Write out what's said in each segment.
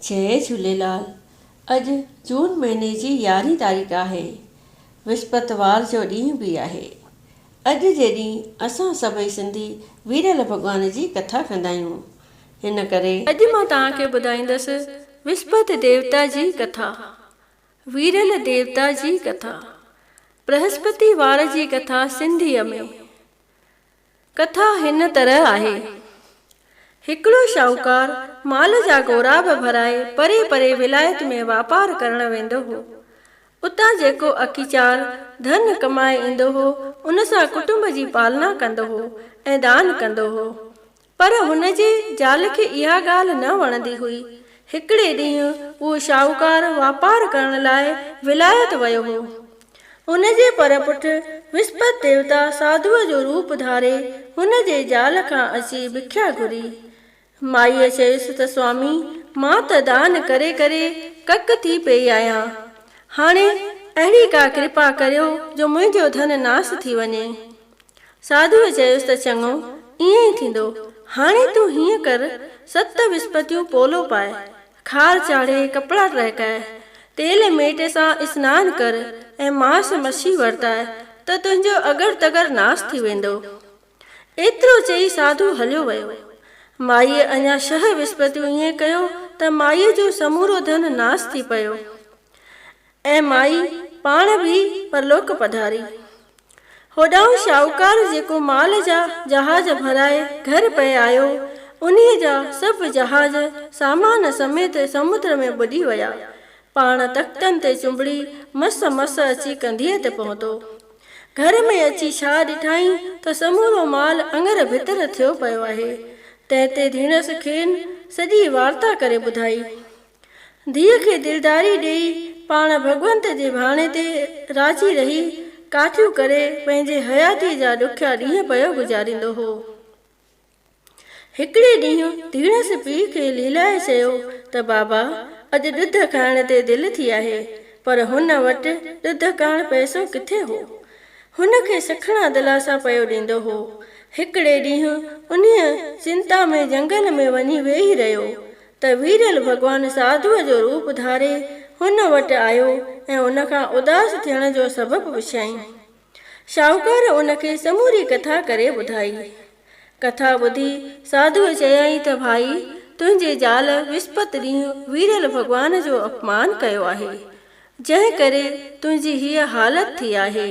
जय झूलेलाल। अॼु जून महीने जी 11 तारीख़ आहे। विस्पतिवार जो ॾींहुं बि आहे। अॼु जे ॾींहुं असां सभई सिंधी वीरल भॻवान जी कथा कंदा आहियूं। हिन करे अॼु मां तव्हांखे ॿुधाईंदसि विस्पति देवता जी कथा। वीरल देवता जी कथा। बृहस्पति वार जी कथा सिंधीअ में। कथा हिन तरह आहे। हिकिड़ो शाहूकार माल जा गोराब भराए परे परे विलायत में वापार करण वेंदो हो। उतां जेको अखीचार धन कमाए ईंदो हो उन सां कुटुंब जी पालना कंदो हो ऐं दान कंदो हो। पर हुन जे ज़ाल खे इहा ॻाल्हि न वणंदी हुई। हिकिड़े ॾींहुं उहो शाहूकार वापार करण लाइ विलायत वियो हो। हुन जे परपुठ विस्पति देवता साधुअ जो रूप धारे हुन जे ज़ाल खां अची भिख्या घुरी। माईअ चयुसि त स्वामी, मां त दान करे करे कक थी पई आहियां। हाणे अहिड़ी का कृपा करियो जो मुंहिंजो धन नास थी वञे। साधुअ चयुसि त चङो, ईअं ई थींदो। हाणे तूं हीअं कर, 7 विस्पतियूं पोलो पाए, खार चाढ़े कपिड़ा टहिकाए, तेल मेट सां सनानु कर ऐं मांस मच्छी वरताए त तुंहिंजो अगर तगर नास थी वेंदो। एतिरो चई साधु हलियो वियो। माईअ अञा 6 विस्पतियूं ईअं कयो त माईअ जो समूरो धन नास थी पियो ऐं माई पाण बि परलोक पधारी। होॾां शाहूकार जेको माल जा जहाज भराए घर पे आयो, उन्हीअ जा सभु जहाज सामान समेत समुद्र में बुॾी विया। पाण तख़्तनि ते चुंबड़ी मस मस अची कंधीअ ते पहुतो। घर में अची छा ॾिठाई त समूरो माल अङर भितर थियो पियो आहे। तंहिं धीणसि खेनि सॼी वार्ता करे ॿुधाई। धीअ खे दिलदारी ॾेई पाण भॻवंत जे भाणे ते राज़ी रही काठियूं करे पंहिंजे हयाती जा ॾुखिया ॾींहं पियो गुज़ारींदो हो। हिकिड़े ॾींहुं धीणसि पीउ खे लीलाए चयो त बाबा, अॼु ॾुध खाइण ते दिलि थी आहे, पर हुन वटि ॾुध करण पैसो किथे हो। हुनखे सखणा दिलासा पियो ॾींदो हो। हिकिड़े ॾींहुं उन्हीअ चिंता में जंगल में वञी वेही रहियो त वीरल भॻवान साधुअ जो रूप धारे हुन वटि आयो ऐं उन खां उदास थियण जो सबबु पुछियईं। शाहूकार उनखे समूरी कथा करे ॿुधाई। कथा ॿुधी साधुअ चयाईं त भाई, तुंहिंजे ज़ाल विस्पति ॾींहुं वीरल भॻवान जो अपमान कयो आहे, जंहिं करे तुंहिंजी हीअ हालत थी आहे।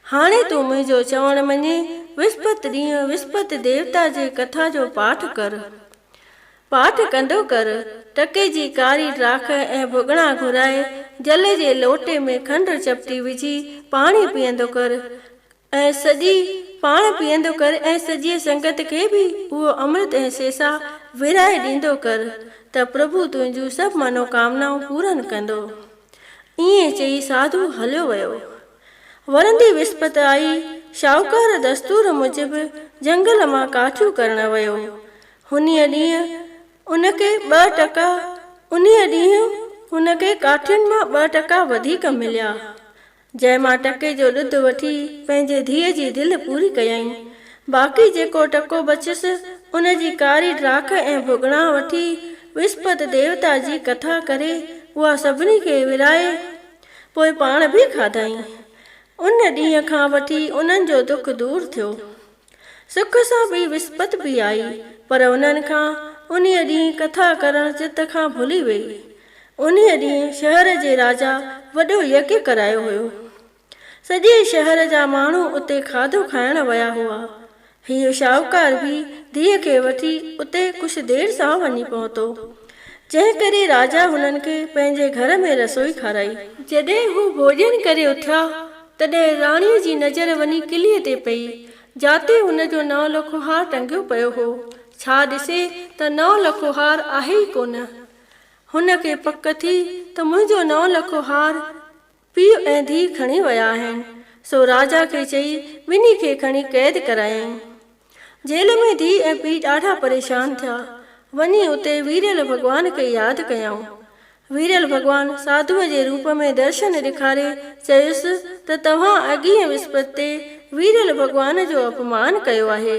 हाणे तूं मुंहिंजो चवण मञे विस्पति ॾींहुं विस्पति देवता जे कथा जो पाठ कर। पाठ कंदो कर, टके जी कारी ड्राख ऐं भुॻड़ा घुराए जल जे लोटे में खंडु चपटी विझी पाणी पीअंदो कर ऐं सॼी संगत खे बि उहो अमृत ऐं सेसा विराए ॾींदो कर त प्रभु तुंहिंजूं सभु मनोकामनाऊं पूरन कंदो। ईअं चई साधु हलियो वियो। वरंदी विस्पति आई। शाहूकार दस्तूर मूजिबि जंगल मां काठियूं करण वियो। उन्हीअ ॾींहुं हुनखे काठियुनि मां 2 टका वधीक मिलिया, जंहिं मां टके जो ॾुध वठी पंहिंजे धीअ जी दिलि पूरी कयईं। बाक़ी जेको टको बचियसि उन जी कारी ड्राख ऐं भुॻड़ा वठी विस्पति देवता जी कथा करे उहा सभिनी खे विराए पोइ पाण बि खाधाई। उन ॾींहं खां वठी उन्हनि जो दुख दूर थियो। सुख सां बि विस्पति बि आई, पर उन्हनि खां उन्हीअ ॾींहुं कथा करण चित खां भुली वई। उन्हीअ ॾींहुं शहर जे राजा वॾो यज्ञ करायो हुयो। सॼे शहर जा माण्हू उते खाधो खाइण विया हुआ। हीअ शाहूकार बि धीअ खे वठी उते कुझु देरि सां वञी पहुतो, जंहिं करे राजा हुननि खे पंहिंजे घर में रसोई खाराई। जॾहिं हू भोॼन करे उथिया तॾहिं राणीअ जी नज़र वञी किलीअ ते पई, जाते हुनजो 9 लखो हार टंगियो पियो हो। छा ॾिसे त 9 लखो हार आहे ई कोन। हुनखे पक थी त मुंहिंजो 9 लखो हार पीउ ऐं धीउ खणी विया आहिनि। सो राजा खे चई ॿिन्ही खे खणी क़ैद करायईं। जेल में धीउ ऐं पीउ ॾाढा परेशान थिया। वञी उते वीरल भॻवान खे यादि कयऊं। वीरल भॻवान साधुअ जे रूप में दर्शन ॾेखारे चयुसि त तव्हां अॻीअ विस्पति ते वीरल भॻवान जो अपमान कयो आहे।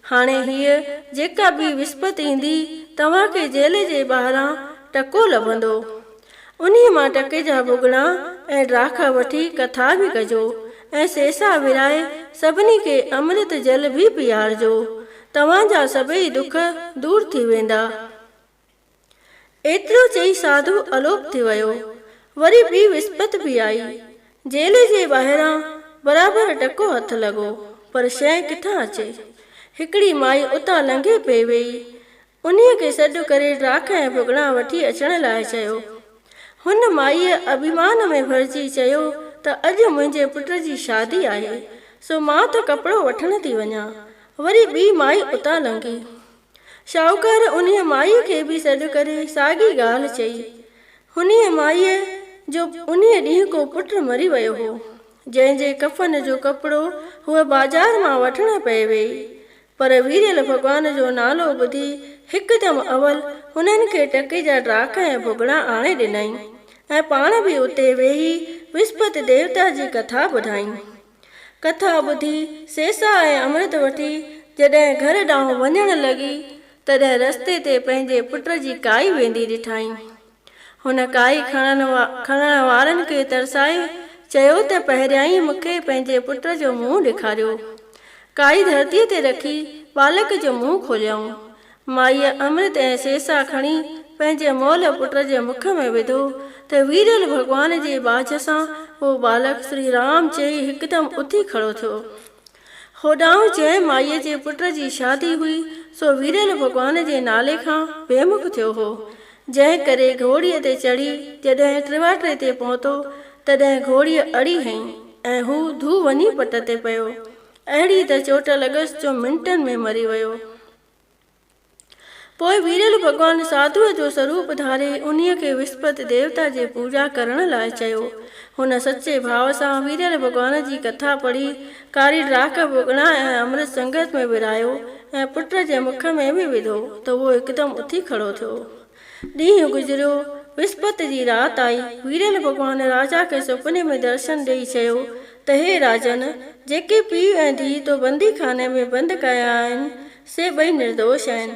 हाणे हीअ जेका बि विस्पति ईंदी तव्हांखे जेल जे ॿाहिरां टको लभंदो। उन्हीअ मां टके जा भुॻड़ा ऐं ॾाख वठी कथा बि कजो ऐं सेसा विराए सभिनी खे अमृत जल बि पीआरजो। तव्हांजा सभई दुख दूर थी वेंदा। एतिरो चई साधु अलोप थी वियो। वरी ॿी विस्पति बि आई। जेल जे ॿाहिरां बराबरि टको हथ लॻो, पर शइ किथां अचे। हिकिड़ी माई उतां लंघे पई वेई। उन्हीअ खे सॾु करे ॾाख ऐं भुॻड़ा वठी अचण लाइ चयो। हुन माईअ अभिमान में भरिजी चयो त अॼु मुंहिंजे पुट जी शादी आहे, सो मां त कपिड़ो वठण थी वञा। वरी ॿी माई उतां लंघी। शाहूकार उन्हीअ माईअ खे बि सॾु करे साॻी ॻाल्हि चई। हुनीअ माईअ जो उन्हीअ ॾींहं को पुटु मरी वियो हो, जंहिंजे कफ़न जो कपिड़ो हूअ बाज़ार मां वठण पई वेई। पर वीरल भॻवान जो नालो ॿुधी हिकदमि अवल हुननि खे टके जा ॾाख ऐं भुॻड़ा आणे ॾिनई ऐं पाण बि उते वेही विस्पति देवता जी कथा ॿुधाई। कथा ॿुधी सेसा ऐं अमृत वठी जॾहिं घर ॾांहुं वञण लॻी, तॾहिं रस्ते ते पंहिंजे पुट जी काई वेंदी ॾिठाई। हुन काई खणण वारनि खे तरसाए चयो त पहिरियां ई मूंखे पंहिंजे पुट जो मुंहुं ॾेखारियो। काई धरतीअ ते रखी बालक जो मुंहुं खोलियऊं। माईअ अमृत ऐं सेसा खणी पंहिंजे मोल पुट जे मुख में विधो त वीरल भॻवान जे बाझ सां उहो बालक श्री राम चई हिकदमि उथी खड़ो थियो। होॾां जंहिं माईअ जे पुट जी शादी हुई, सो वीरल भॻवान जे नाले खां बेमुख थियो हो। जंहिं करे घोड़ीअ ते चढ़ी जॾहिं टिवाटे ते पहुतो, तॾहिं घोड़ीअ अड़ी हईं ऐं हू धू वञी पट ते पियो। अहिड़ी त चोट लॻसि जो मिंटनि में मरी वियो। पोइ वीरल भॻवान साधुअ जो स्वरूप धारे उन्हीअ खे विस्पति देवता जे पूजा करण लाइ चयो। हुन सचे भाव सां वीरल भॻवान जी कथा पढ़ी कारी ॾाख भुॻड़ा ऐं अमृत संगत में विरायो ऐं पुट जे मुख में बि विधो त उहो हिकदमि उथी खड़ो थियो। ॾींहुं गुज़रियो। विस्पति जी राति आई। वीरल भॻवान राजा खे सुपिने में दर्शन ॾेई चयो त हे राजन, जेके पीउ ऐं धीउ तो बंदी खाने में बंदि कया आहिनि, से ॿई निर्दोष आहिनि।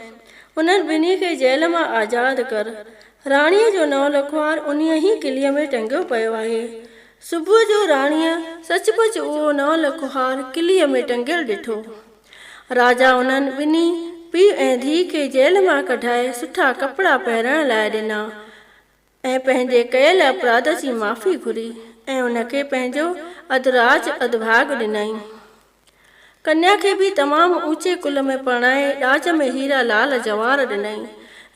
उन्हनि ॿिन्ही खे जेल मां आज़ादु कर। राणीअ जो नौ लखवार उन्हीअ ई किलीअ में टंगियो पियो आहे। सुबुह जो राणीअ सचमुच उहो नौ लखवार किलीअ में टंगियल ॾिठो। राजा उन्हनि ॿिन्ही पीउ ऐं धीउ खे जेल मां कढाए सुठा कपिड़ा पहिरण लाइ ॾिना ऐं पंहिंजे कयल अपराध जी माफ़ी घुरी ऐं उनखे पंहिंजो अधराज अधभाग ॾिनई। कन्या खे बि तमामु ऊचे कुल में परणाए ॾाज में हीरा लाल जवार ॾिनई।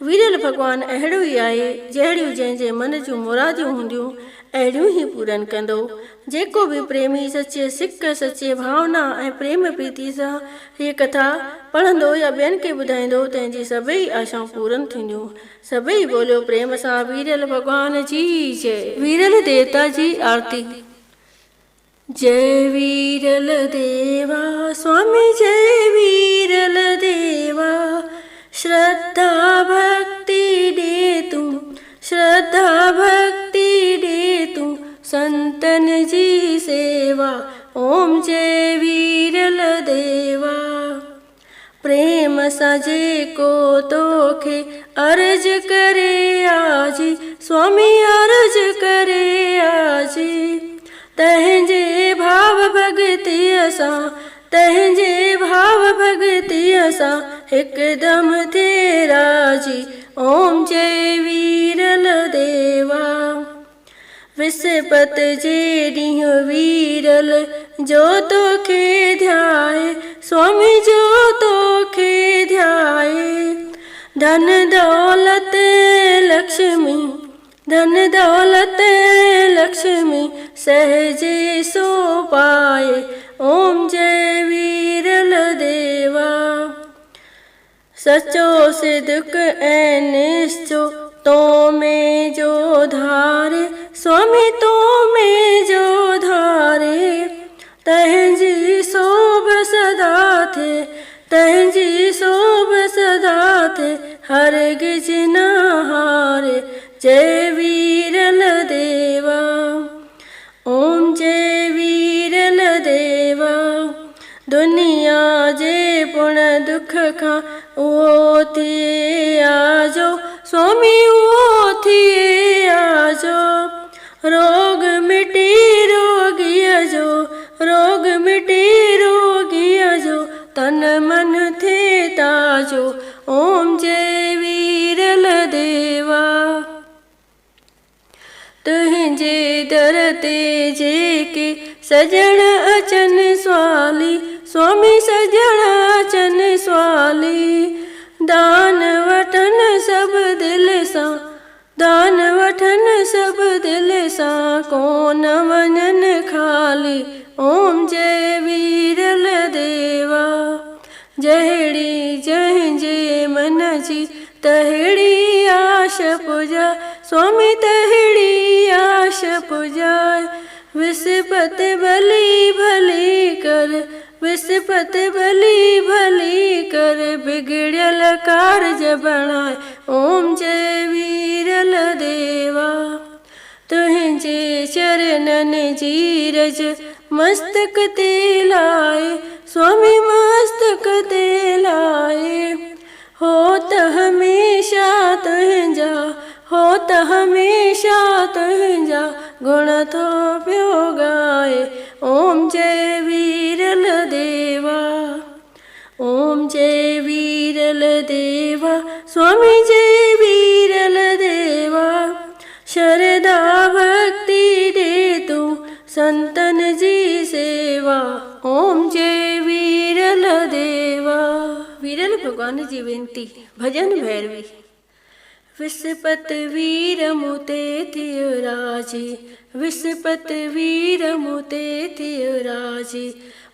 वीरल भॻवान अहिड़ो ई आहे, जहिड़ियूं जंहिंजे मन जूं मुरादियूं हूंदियूं अहिड़ियूं ई पूरन कंदो। जेको बि प्रेमी सचे सिक सचे भावना ऐं प्रेम प्रीति सां हीअ कथा पढ़ंदो या ॿियनि खे ॿुधाईंदो, तंहिंजी सभई आशाऊं पूरन थींदियूं। सभई बोलियो प्रेम सां वीरल भॻवान जी जय। वीरल देवता जी आरती। जय वीरल देवा स्वामी, जय वीरल देवा। श्रद्धा भक्ति दे तू, श्रद्धा भक्ति दे तू, संतन जी सेवा। ओम जय वीरल देवा। प्रेम सां जेको तोखे अर्ज करे आजी, स्वामी अर्ज करे आजी। तंहिंजे भाव भगतीअ सां, तंहिंजे भाव भगतीअ सां हिकदमि थिए राजी। ओम जय वीरल देवा। विस्पति जे ॾींहुं वीरल जो तोखे ध्याए, स्वामी जो तोखे ध्याए। धन दौलत लक्ष्मी, धन दौलत लक्ष्मी सहजे सो पाए। ओम जय वीरल देवा। सचो सिद्क ऐं निश्चो तो में जो धारे, स्वामी तो में जो धारे। तंहिंजी शोभ सदा थे, तंहिंजी शोभ सदा थे, हरगिज न हारे। जय वीरल देवा। ओम जय वीरल देवा। दुनिया जे पुण दुख खां उहो थिए आजो, स्वामी उहो जे दर ते जेके सजण अचनि स्वाली, स्वामी सजण अचनि स्वाली। दान वठनि सभु दिलि सां, दान वठनि सभु दिलि सां, कोन वञनि ख़ाली। ओम जय वीरल देवा। जहिड़ी जंहिंजे मन जी तहिड़ी आश पुजा, स्वामी तहिड़ी आश पुजाए। विस्पति भली भली कर, विस्पति भली भली कर, बिगड़ियल कारज बणाए। ओम जय वीरल देवा। तुंहिंजे चरणनि जी रज मस्तक ते लाए, स्वामी मस्तक ते लाए। हो त हमेशा तुंहिंजा, हो त हमेशा तुंहिंजा, गुण थो पियो गाए। ओम जय वीरल देवा। ओम जय वीरल देवा, स्वामी जय वीरल देवा। शरदा भक्ति दे तू संतन जी सेवा। ओम जय वीरल देवा। वीरल भगवान जी वेनती। भजन भैरवी। विस्पति वीर मुते थियो राजी, विस्पति वीर मुते थियो राजी।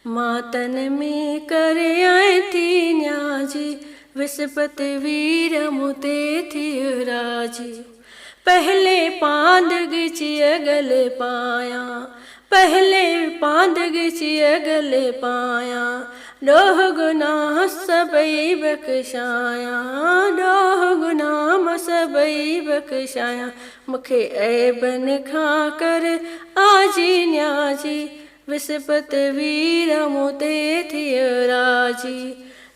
मातन में करे आए थी न्याजी, विस्पति वीर मुते थियो राजी। पहले पांद गिची अगले पाया, पहले पांद गिची अगले पाया। डोह गुनाह सबई बख्शाया, डोह गुनाह सबई बख्शाया। मुखे ऐबन खां कर आजी न्याजी, विस्पति वीर मुते थियो राजी,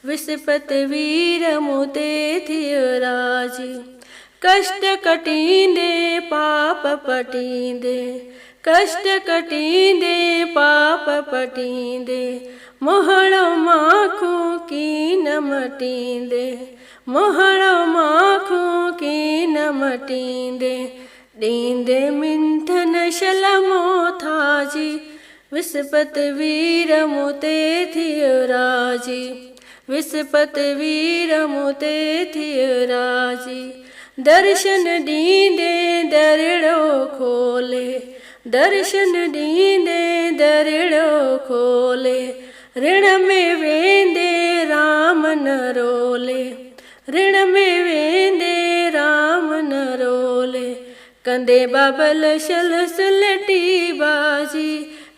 विस्पति वीर मुते थियो राजी। कष्ट कटींदे पाप पटींदे, कष्ट कटींदे पाप पटींदे। मोहड़ो माखों की न मटींदे, मोहड़ो माखों की न मटींदे। ॾींदे मिंथन शलमो थाजी, विस्पति वीर मुते थियो राजी, विस्पति वीर मुते थियो राजी। दर्शन ॾींदे दरिड़ो खोले, दर्शन ॾींदे दरिड़ो खोले। ऋण में वेंदे राम न रोले, ऋण में वेंदे राम न रोले। कंदे बाबल शल सलटी बाजी,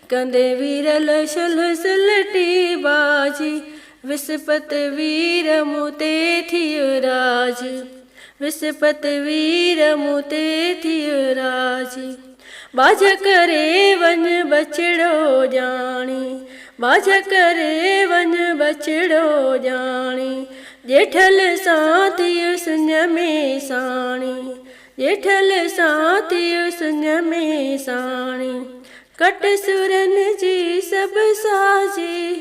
कंदे वीरल शल सलटी बाजी। विस्पति वीर मुते थियो राजी, विस्पति वीर मुते थियो राजी। बाज करे वन बछड़ो जानी, बाज करे वन बछड़ो जानी। जेठल साथियो सुन में साणी, जेठल साथियो सुन में साणी। कट सुरन जी सब साजी,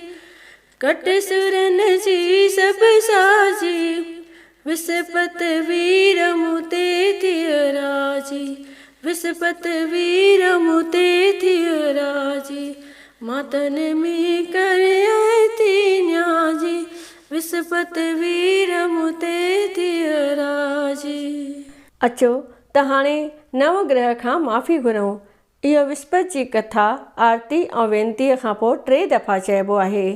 कट सुरन जी सब साजी। विस्पति वीर मुते थियो राजी, विस्पति वीर मुते थियो राजी। मातन में करे आए थी न्याजी, विस्पति वीर मुते थियो राजी। अचो त हाणे नवग्रह खां माफ़ी घुरूं। इहो विस्पति जी कथा आरती ऐं वेनतीअ खां पोइ 3 दफ़ा चइबो आहे।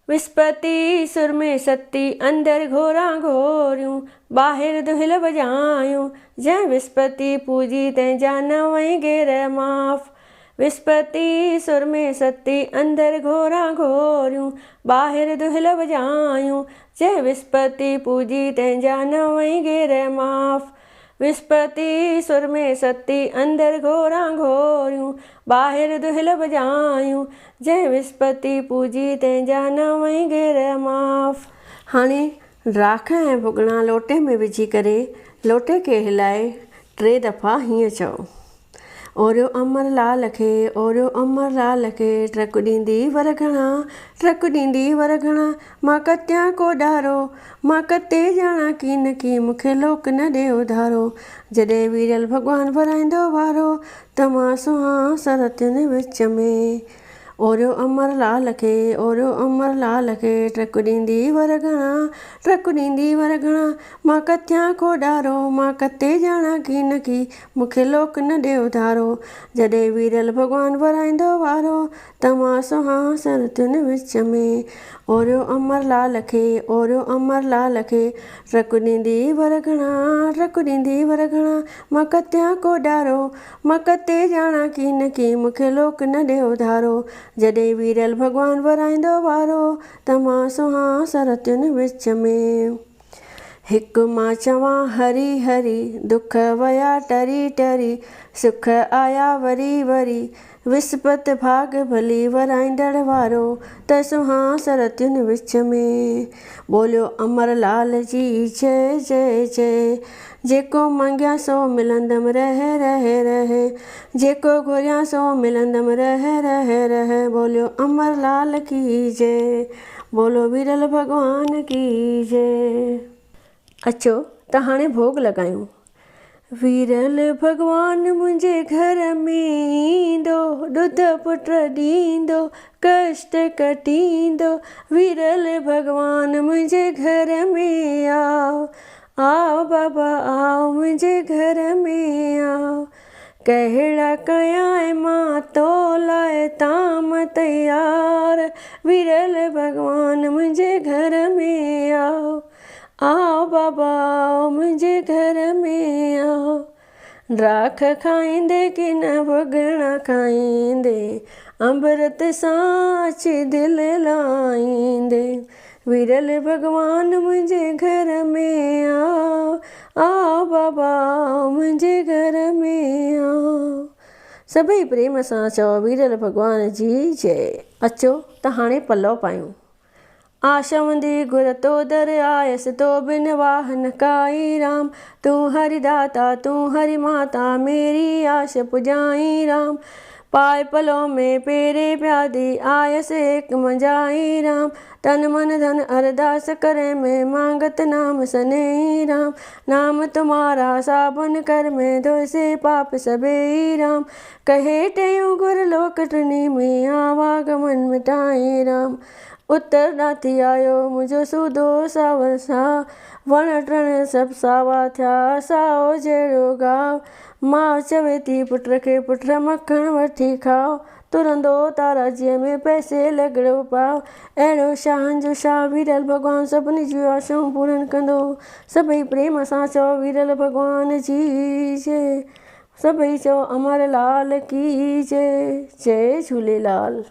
विस्पति सुर में सती, अंदर घोरा घोरियूं, ॿाहिरि दुहिल वॼायूं। जंहिं विस्पति पूजी तंहिंजा नवं गेर माफ़। विस्पति सुर में सती, अंदर घोरा घोरियूं, ॿाहिरि दुहिल वॼायूं। जंहिं विस्पति पूजी तंहिंजा नवं गेर माफ़। विस्पति सुर में सती, अंदर घोरा घोरियूं, ॿाहिरि दुहिल वॼायूं। जंहिं विस्पति पूजी तंहिंजा नवं गेर माफ़। हाणे राख ऐं भुॻिड़ा लोटे में विझी करे लोटे खे हिलाए 3 दफ़ा हीअं चओ। ओरियो अमरलाल खे, ओरियो अमरलाल खे, ट्रक ॾींदी वर घणा, ट्रक ॾींदी वर घणा, मां कतियां को ॾारो, मां कते ॼाणा की न की मूंखे लोक न ॾे उधारो। जॾहिं वीरल भॻवानु भराईंदो वारो, त मां सुहां सरतियुनि विच में। ओरियो अमरलाल खे, ओरियो अमरलाल खे, ट्रक ॾींदी वर घणा, ट्रक ॾींदी वर घणा, मां कतियां को ॾारो, मां कते ॼाणा की न की मूंखे लोक न ॾे उधारो। जॾहिं वीरल भॻवानु भराईंदो वारो, त मां सुहां सरतियुनि विच में। ओरियो अमरलाल खे, ओरियो अमरलाल खे, ट्रक ॾींदी वर घणा, ट्रक ॾींदी वर घणा, मां कतियां को ॾारो, मां कते ॼाणा की न की मूंखे लोक न ॾे उधारो। जॾहिं वीरल भॻवानु भराईंदो वारो, त मां सुहां सरतियुनि विच में। हिकु मां चवां हरी हरी, दुख वया टरी टरी, सुख आया वरी वरी, विस्पति भाग भली वराईंदड़ वारो, त सुहां सरतियुनि विच में। बोलियो अमरलाल जी जय जय जय। जेको मंगिया सो मिलंदमि रह रह रह, जेको घुरिया सो मिलंदमि रह रह रह। बोलियो अमरलाल की जय, बोलो वीरल भॻवान की जय। अचो त हाणे भोग लॻायूं। वीरल भॻवानु मुंहिंजे घर में ईंदो, ॾुध पुट ॾींदो, कष्ट कटींदो। वीरल भॻवानु मुंहिंजे घर में आओ, आओ बाबा आओ मुंहिंजे घर में आओ। कहिड़ा कयां मां तो लाइ ताम तयार, वीरल भॻवानु मुंहिंजे घर में आओ, आओ बाबा आओ मुंहिंजे घर में आओ। राख खाईंदे कि न भुॻड़ा खाईंदे, अमृत सां अची दिलि लाईंदे। वीरल भॻवानु मुंहिंजे घर में आओ, आओ बाबा आओ मुंहिंजे घर में आओ। सभई प्रेम सां चओ वीरल भॻवान जी जय। अचो त हाणे पलव पायूं। आशवंदी गुर तो दर आयसि, तो बिन वाह न काई राम। तूं हरि दाता तूं हरि माता, मेरी आश पुॼाई राम। पाए पलव में पेरे प्यादी, आयसि एक मंझाई राम। तन मन धन अरदास करे में, मांगत नाम सनेही राम। नाम तुम्हारा साबुन कर में, धोए से पाप सबेही राम। कहे टेऊं गुर लोक टिनी में, आवागमन मिटाई राम। उतर नाथी आयो मुंहिंजो सूदो सावर सा, वण टिण सभु सावा थिया साओ जहिड़ो गाव। मां चवे थी पुट खे पुट मखण वठी खाओ, तुरंदो ताराजीअ में पैसे लॻड़ो पाओ। अहिड़ो शाहनि जो शाह वीरल भॻवानु सभिनी जूं आशाऊं पूरनि कंदो। सभई प्रेम सां चओ वीरल भॻवान जी जय। सभई चओ अमरलाल की जय। जय झूलेलाल।